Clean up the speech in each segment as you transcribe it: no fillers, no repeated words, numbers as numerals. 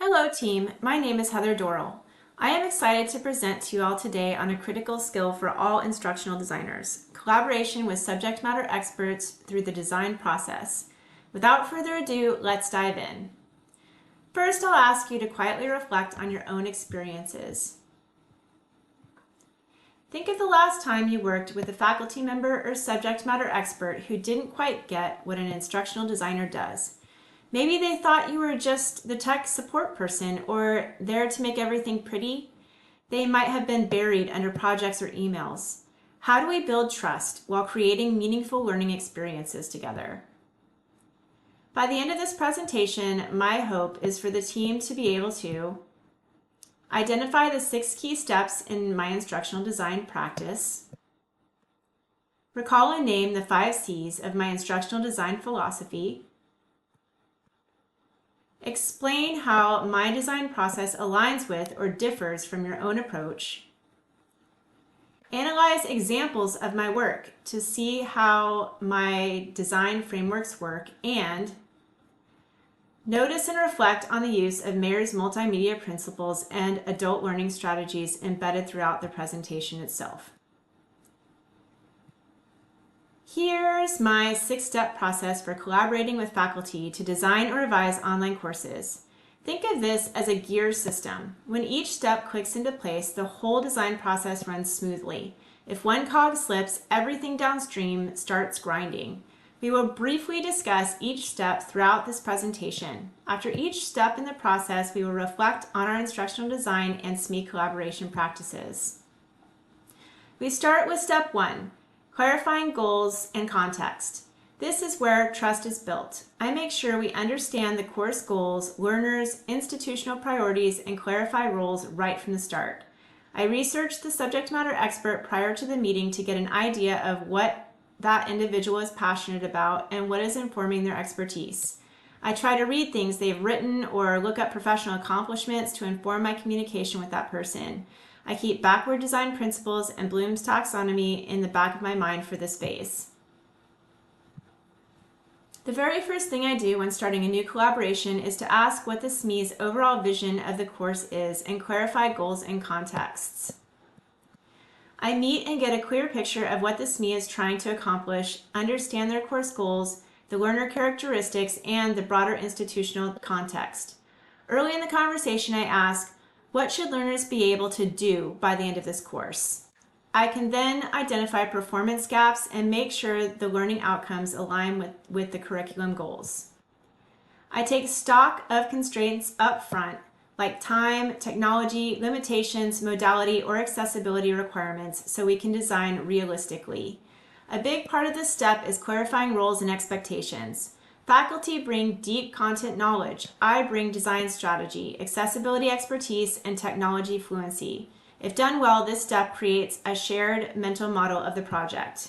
Hello team, my name is Heather Dorrell. I am excited to present to you all today on a critical skill for all instructional designers, collaboration with subject matter experts through the design process. Without further ado, let's dive in. First, I'll ask you to quietly reflect on your own experiences. Think of the last time you worked with a faculty member or subject matter expert who didn't quite get what an instructional designer does. Maybe they thought you were just the tech support person or there to make everything pretty. They might have been buried under projects or emails. How do we build trust while creating meaningful learning experiences together? By the end of this presentation, my hope is for the team to be able to identify the 6 key steps in my instructional design practice, recall and name the 5 C's of my instructional design philosophy, explain how my design process aligns with or differs from your own approach. Analyze examples of my work to see how my design frameworks work, and notice and reflect on the use of Mayer's multimedia principles and adult learning strategies embedded throughout the presentation itself. Here's my 6-step process for collaborating with faculty to design or revise online courses. Think of this as a gear system. When each step clicks into place, the whole design process runs smoothly. If one cog slips, everything downstream starts grinding. We will briefly discuss each step throughout this presentation. After each step in the process, we will reflect on our instructional design and SME collaboration practices. We start with step 1. Clarifying goals and context. This is where trust is built. I make sure we understand the course goals, learners, institutional priorities, and clarify roles right from the start. I research the subject matter expert prior to the meeting to get an idea of what that individual is passionate about and what is informing their expertise. I try to read things they've written or look up professional accomplishments to inform my communication with that person. I keep backward design principles and Bloom's taxonomy in the back of my mind for this phase. The very first thing I do when starting a new collaboration is to ask what the SME's overall vision of the course is and clarify goals and contexts. I meet and get a clear picture of what the SME is trying to accomplish, understand their course goals, the learner characteristics, and the broader institutional context. Early in the conversation, I ask, what should learners be able to do by the end of this course? I can then identify performance gaps and make sure the learning outcomes align with the curriculum goals. I take stock of constraints up front, like time, technology, limitations, modality, or accessibility requirements, so we can design realistically. A big part of this step is clarifying roles and expectations. Faculty bring deep content knowledge. I bring design strategy, accessibility expertise, and technology fluency. If done well, this step creates a shared mental model of the project.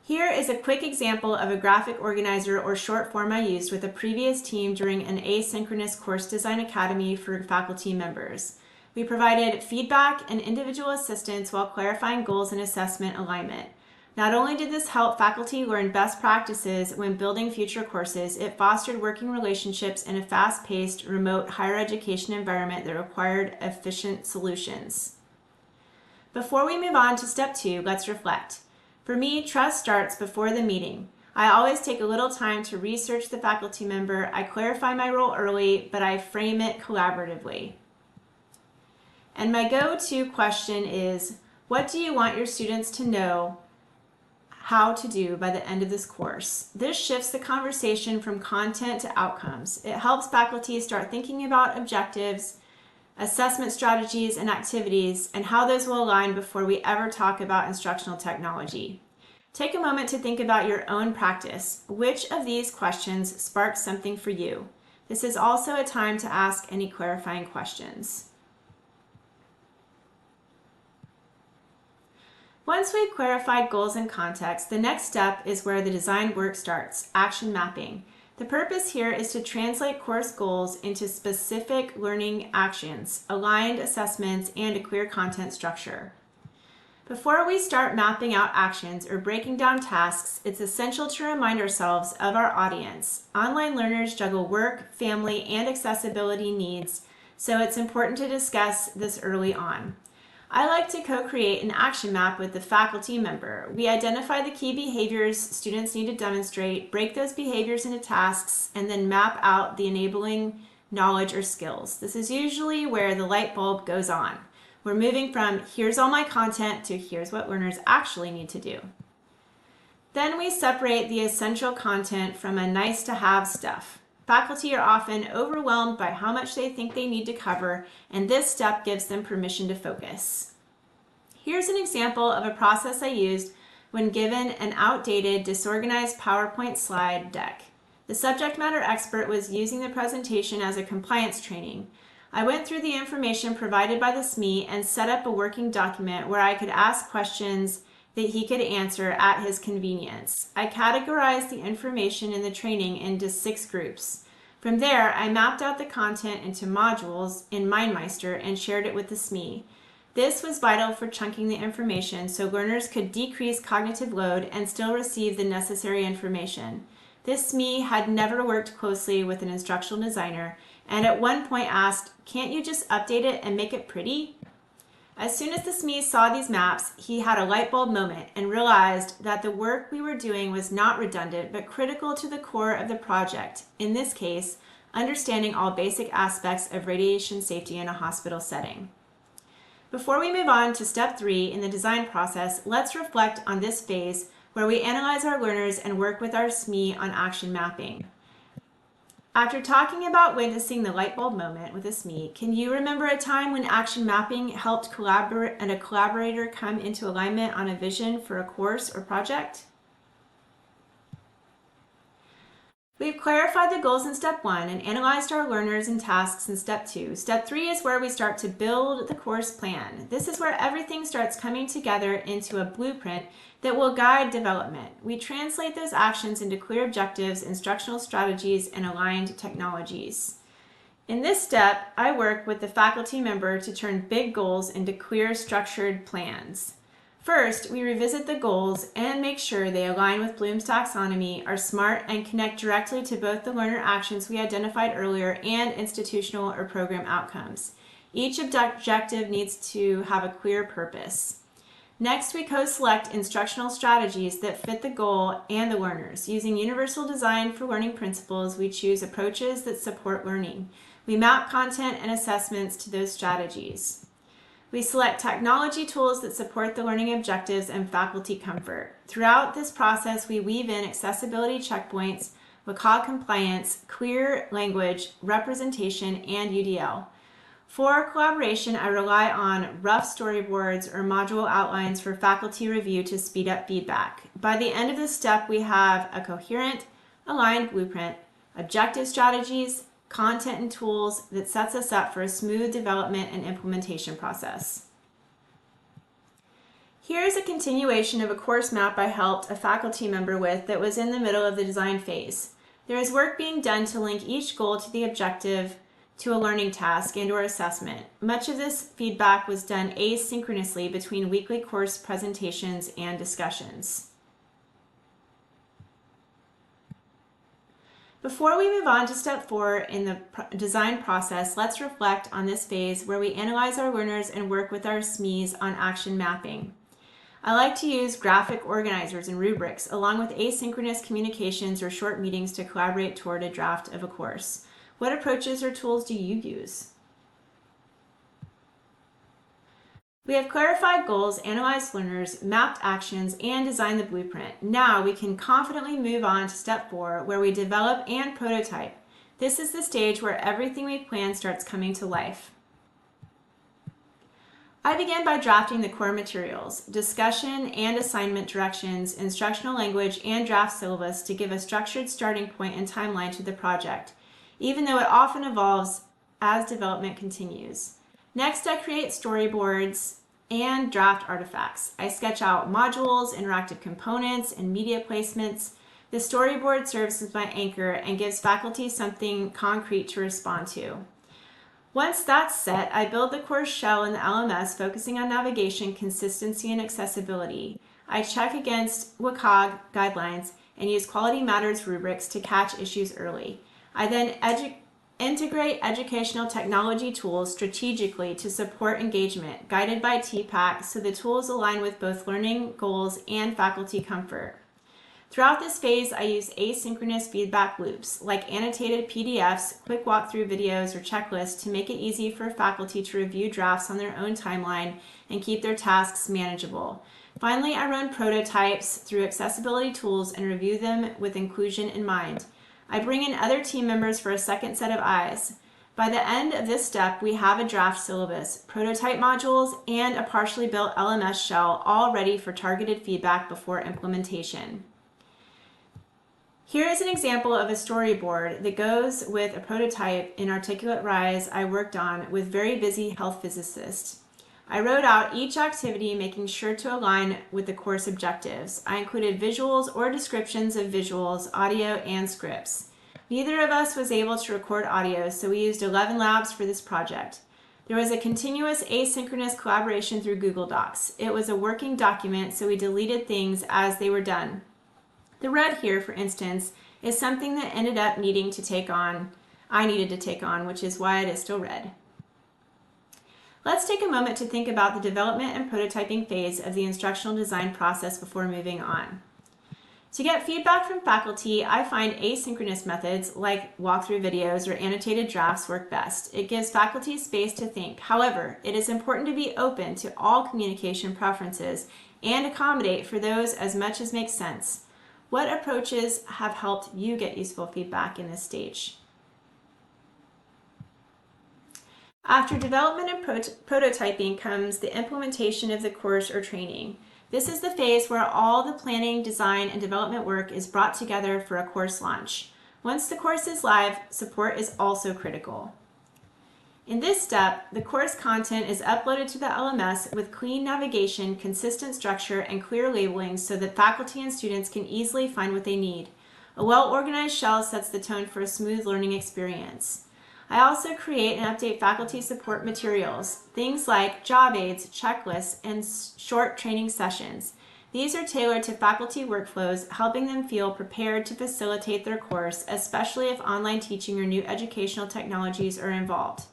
Here is a quick example of a graphic organizer or short form I used with a previous team during an asynchronous course design academy for faculty members. We provided feedback and individual assistance while clarifying goals and assessment alignment. Not only did this help faculty learn best practices when building future courses, it fostered working relationships in a fast-paced, remote higher education environment that required efficient solutions. Before we move on to step 2, let's reflect. For me, trust starts before the meeting. I always take a little time to research the faculty member. I clarify my role early, but I frame it collaboratively. And my go-to question is, what do you want your students to know how to do by the end of this course? This shifts the conversation from content to outcomes. It helps faculty start thinking about objectives, assessment strategies, and activities, and how those will align before we ever talk about instructional technology. Take a moment to think about your own practice. Which of these questions sparks something for you? This is also a time to ask any clarifying questions. Once we've clarified goals and context, the next step is where the design work starts, action mapping. The purpose here is to translate course goals into specific learning actions, aligned assessments, and a clear content structure. Before we start mapping out actions or breaking down tasks, it's essential to remind ourselves of our audience. Online learners juggle work, family, and accessibility needs, so it's important to discuss this early on. I like to co-create an action map with the faculty member. We identify the key behaviors students need to demonstrate, break those behaviors into tasks, and then map out the enabling knowledge or skills. This is usually where the light bulb goes on. We're moving from here's all my content to here's what learners actually need to do. Then we separate the essential content from a nice to have stuff. Faculty are often overwhelmed by how much they think they need to cover, and this step gives them permission to focus. Here's an example of a process I used when given an outdated, disorganized PowerPoint slide deck. The subject matter expert was using the presentation as a compliance training. I went through the information provided by the SME and set up a working document where I could ask questions that he could answer at his convenience. I categorized the information in the training into 6 groups. From there, I mapped out the content into modules in MindMeister and shared it with the SME. This was vital for chunking the information so learners could decrease cognitive load and still receive the necessary information. This SME had never worked closely with an instructional designer and at one point asked, "Can't you just update it and make it pretty?" As soon as the SME saw these maps, he had a light bulb moment and realized that the work we were doing was not redundant but critical to the core of the project, in this case, understanding all basic aspects of radiation safety in a hospital setting. Before we move on to step 3 in the design process, let's reflect on this phase where we analyze our learners and work with our SME on action mapping. After talking about witnessing the light bulb moment with a SME, can you remember a time when action mapping helped a collaborator come into alignment on a vision for a course or project? We've clarified the goals in step 1 and analyzed our learners and tasks in step 2. Step 3 is where we start to build the course plan. This is where everything starts coming together into a blueprint that will guide development. We translate those actions into clear objectives, instructional strategies, and aligned technologies. In this step, I work with the faculty member to turn big goals into clear, structured plans. First, we revisit the goals and make sure they align with Bloom's taxonomy, are smart, and connect directly to both the learner actions we identified earlier and institutional or program outcomes. Each objective needs to have a clear purpose. Next, we co-select instructional strategies that fit the goal and the learners. Using universal design for learning principles, we choose approaches that support learning. We map content and assessments to those strategies. We select technology tools that support the learning objectives and faculty comfort. Throughout this process, we weave in accessibility checkpoints, WCAG compliance, clear language, representation, and UDL. For collaboration, I rely on rough storyboards or module outlines for faculty review to speed up feedback. By the end of this step, we have a coherent, aligned blueprint, objective strategies, content and tools that sets us up for a smooth development and implementation process. Here's a continuation of a course map I helped a faculty member with that was in the middle of the design phase. There is work being done to link each goal to the objective to a learning task and/or assessment. Much of this feedback was done asynchronously between weekly course presentations and discussions. Before we move on to step 4 in the design process, let's reflect on this phase where we analyze our learners and work with our SMEs on action mapping. I like to use graphic organizers and rubrics along with asynchronous communications or short meetings to collaborate toward a draft of a course. What approaches or tools do you use? We have clarified goals, analyzed learners, mapped actions, and designed the blueprint. Now we can confidently move on to step 4, where we develop and prototype. This is the stage where everything we plan starts coming to life. I began by drafting the core materials, discussion and assignment directions, instructional language, and draft syllabus to give a structured starting point and timeline to the project, even though it often evolves as development continues. Next, I create storyboards and draft artifacts. I sketch out modules, interactive components, and media placements. The storyboard serves as my anchor and gives faculty something concrete to respond to. Once that's set, I build the course shell in the LMS focusing on navigation, consistency, and accessibility. I check against WCAG guidelines and use Quality Matters rubrics to catch issues early. I then integrate educational technology tools strategically to support engagement, guided by TPAC, so the tools align with both learning goals and faculty comfort. Throughout this phase, I use asynchronous feedback loops, like annotated PDFs, quick walkthrough videos, or checklists to make it easy for faculty to review drafts on their own timeline and keep their tasks manageable. Finally, I run prototypes through accessibility tools and review them with inclusion in mind. I bring in other team members for a second set of eyes. By the end of this step, we have a draft syllabus, prototype modules, and a partially built LMS shell all ready for targeted feedback before implementation. Here is an example of a storyboard that goes with a prototype in Articulate Rise I worked on with very busy health physicists. I wrote out each activity, making sure to align with the course objectives. I included visuals or descriptions of visuals, audio, and scripts. Neither of us was able to record audio, so we used 11 labs for this project. There was a continuous asynchronous collaboration through Google Docs. It was a working document, so we deleted things as they were done. The red here, for instance, is something that ended up I needed to take on, which is why it is still red. Let's take a moment to think about the development and prototyping phase of the instructional design process before moving on. To get feedback from faculty, I find asynchronous methods like walkthrough videos or annotated drafts work best. It gives faculty space to think. However, it is important to be open to all communication preferences and accommodate for those as much as makes sense. What approaches have helped you get useful feedback in this stage? After development and prototyping comes the implementation of the course or training. This is the phase where all the planning, design, and development work is brought together for a course launch. Once the course is live, support is also critical. In this step, the course content is uploaded to the LMS with clean navigation, consistent structure, and clear labeling so that faculty and students can easily find what they need. A well-organized shell sets the tone for a smooth learning experience. I also create and update faculty support materials, things like job aids, checklists, and short training sessions. These are tailored to faculty workflows, helping them feel prepared to facilitate their course, especially if online teaching or new educational technologies are involved.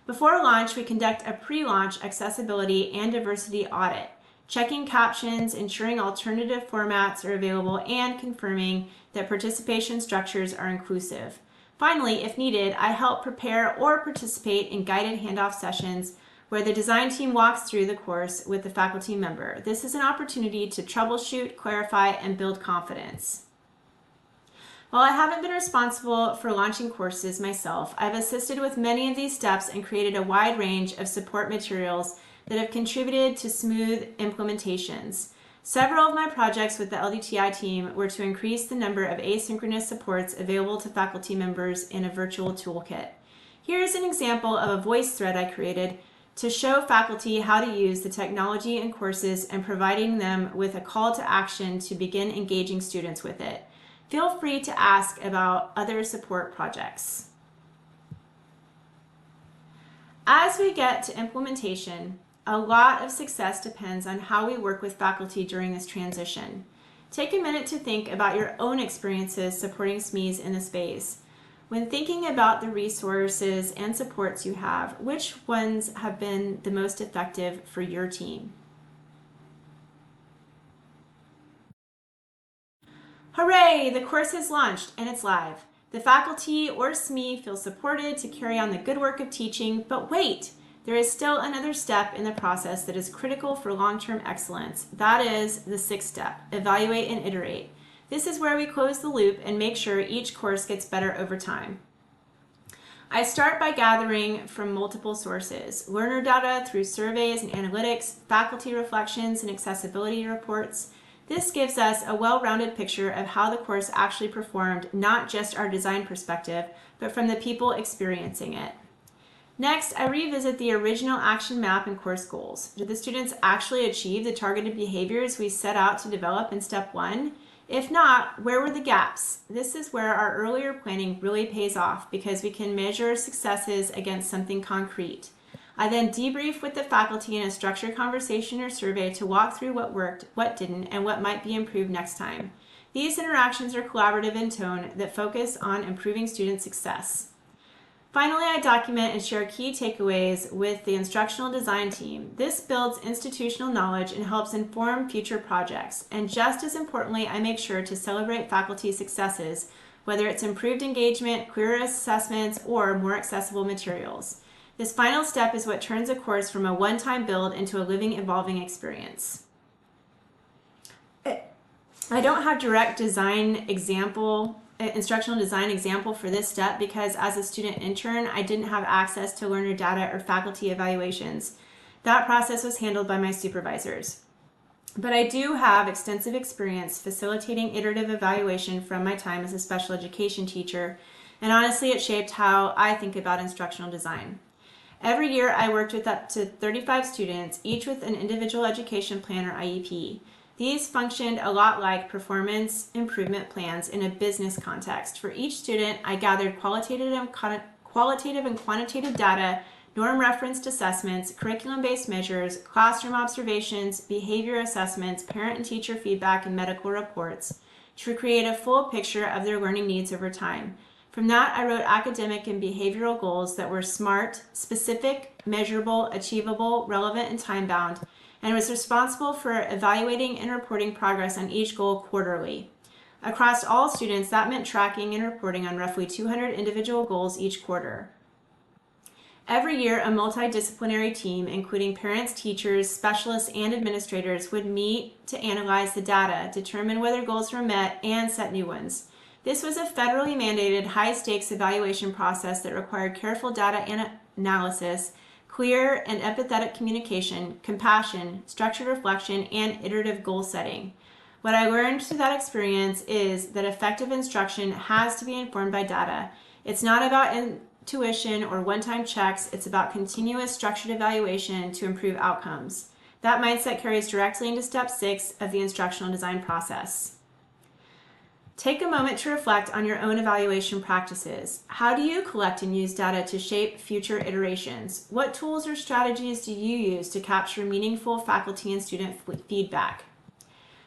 Before launch, we conduct a pre-launch accessibility and diversity audit, checking captions, ensuring alternative formats are available, and confirming that participation structures are inclusive. Finally, if needed, I help prepare or participate in guided handoff sessions where the design team walks through the course with the faculty member. This is an opportunity to troubleshoot, clarify, and build confidence. While I haven't been responsible for launching courses myself, I've assisted with many of these steps and created a wide range of support materials that have contributed to smooth implementations. Several of my projects with the LDTI team were to increase the number of asynchronous supports available to faculty members in a virtual toolkit. Here is an example of a voice thread I created to show faculty how to use the technology in courses and providing them with a call to action to begin engaging students with it. Feel free to ask about other support projects. As we get to implementation, a lot of success depends on how we work with faculty during this transition. Take a minute to think about your own experiences supporting SMEs in this phase. When thinking about the resources and supports you have, which ones have been the most effective for your team? Hooray! The course has launched and it's live. The faculty or SME feel supported to carry on the good work of teaching, but wait! There is still another step in the process that is critical for long-term excellence. That is the sixth step, evaluate and iterate. This is where we close the loop and make sure each course gets better over time. I start by gathering from multiple sources, learner data through surveys and analytics, faculty reflections and accessibility reports. This gives us a well-rounded picture of how the course actually performed, not just our design perspective, but from the people experiencing it. Next, I revisit the original action map and course goals. Did the students actually achieve the targeted behaviors we set out to develop in step 1? If not, where were the gaps? This is where our earlier planning really pays off because we can measure successes against something concrete. I then debrief with the faculty in a structured conversation or survey to walk through what worked, what didn't, and what might be improved next time. These interactions are collaborative in tone that focus on improving student success. Finally, I document and share key takeaways with the instructional design team. This builds institutional knowledge and helps inform future projects. And just as importantly, I make sure to celebrate faculty successes, whether it's improved engagement, clearer assessments, or more accessible materials. This final step is what turns a course from a one-time build into a living, evolving experience. I don't have direct instructional design example for this step because as a student intern, I didn't have access to learner data or faculty evaluations. That process was handled by my supervisors. But I do have extensive experience facilitating iterative evaluation from my time as a special education teacher, and honestly, it shaped how I think about instructional design. Every year, I worked with up to 35 students, each with an individual education plan or IEP. These functioned a lot like performance improvement plans in a business context. For each student, I gathered qualitative and quantitative data, norm-referenced assessments, curriculum-based measures, classroom observations, behavior assessments, parent and teacher feedback, and medical reports to create a full picture of their learning needs over time. From that, I wrote academic and behavioral goals that were SMART, specific, measurable, achievable, relevant, and time-bound, and was responsible for evaluating and reporting progress on each goal quarterly. Across all students, that meant tracking and reporting on roughly 200 individual goals each quarter. Every year, a multidisciplinary team, including parents, teachers, specialists, and administrators, would meet to analyze the data, determine whether goals were met, and set new ones. This was a federally mandated high-stakes evaluation process that required careful data analysis, clear and empathetic communication, compassion, structured reflection, and iterative goal setting. What I learned through that experience is that effective instruction has to be informed by data. It's not about intuition or one-time checks, it's about continuous structured evaluation to improve outcomes. That mindset carries directly into step 6 of the instructional design process. Take a moment to reflect on your own evaluation practices. How do you collect and use data to shape future iterations? What tools or strategies do you use to capture meaningful faculty and student feedback?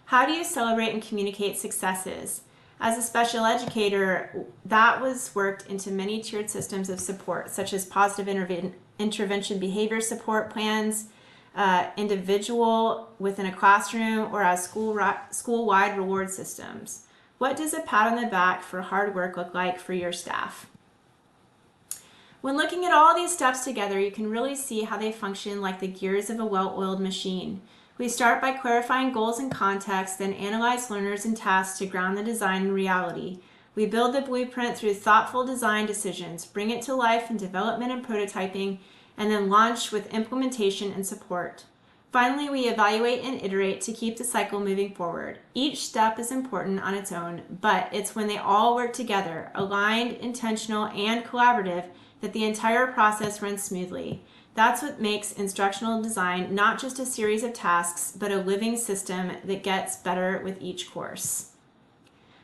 How do you celebrate and communicate successes? As a special educator, that was worked into many tiered systems of support, such as positive intervention behavior support plans, individual within a classroom, or as school-wide reward systems. What does a pat on the back for hard work look like for your staff? When looking at all these steps together, you can really see how they function like the gears of a well-oiled machine. We start by clarifying goals and context, then analyze learners and tasks to ground the design in reality. We build the blueprint through thoughtful design decisions, bring it to life in development and prototyping, and then launch with implementation and support. Finally, we evaluate and iterate to keep the cycle moving forward. Each step is important on its own, but it's when they all work together, aligned, intentional, and collaborative, that the entire process runs smoothly. That's what makes instructional design not just a series of tasks, but a living system that gets better with each course.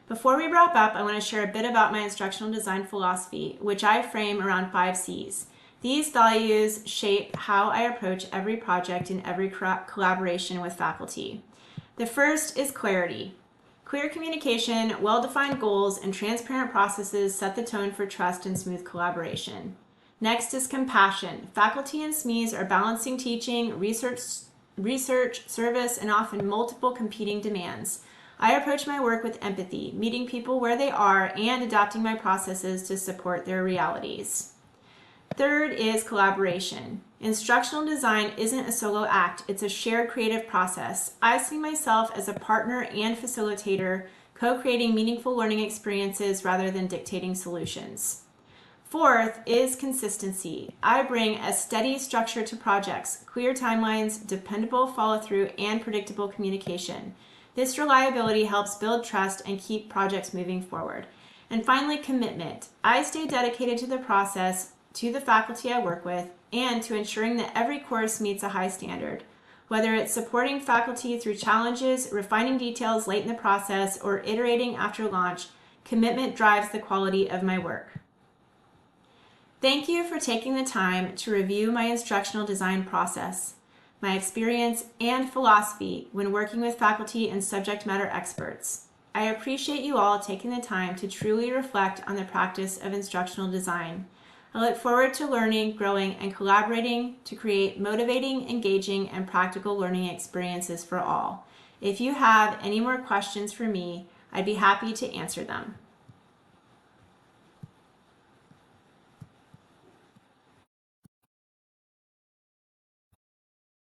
Before we wrap up, I want to share a bit about my instructional design philosophy, which I frame around 5 C's. These values shape how I approach every project and every collaboration with faculty. The first is clarity. Clear communication, well-defined goals, and transparent processes set the tone for trust and smooth collaboration. Next is compassion. Faculty and SMEs are balancing teaching, research, service, and often multiple competing demands. I approach my work with empathy, meeting people where they are and adapting my processes to support their realities. Third is collaboration. Instructional design isn't a solo act, it's a shared creative process. I see myself as a partner and facilitator, co-creating meaningful learning experiences rather than dictating solutions. Fourth is consistency. I bring a steady structure to projects, clear timelines, dependable follow-through, and predictable communication. This reliability helps build trust and keep projects moving forward. And finally, commitment. I stay dedicated to the process, to the faculty I work with, and to ensuring that every course meets a high standard. Whether it's supporting faculty through challenges, refining details late in the process, or iterating after launch, commitment drives the quality of my work. Thank you for taking the time to review my instructional design process, my experience, and philosophy when working with faculty and subject matter experts. I appreciate you all taking the time to truly reflect on the practice of instructional design. I look forward to learning, growing, and collaborating to create motivating, engaging, and practical learning experiences for all. If you have any more questions for me, I'd be happy to answer them.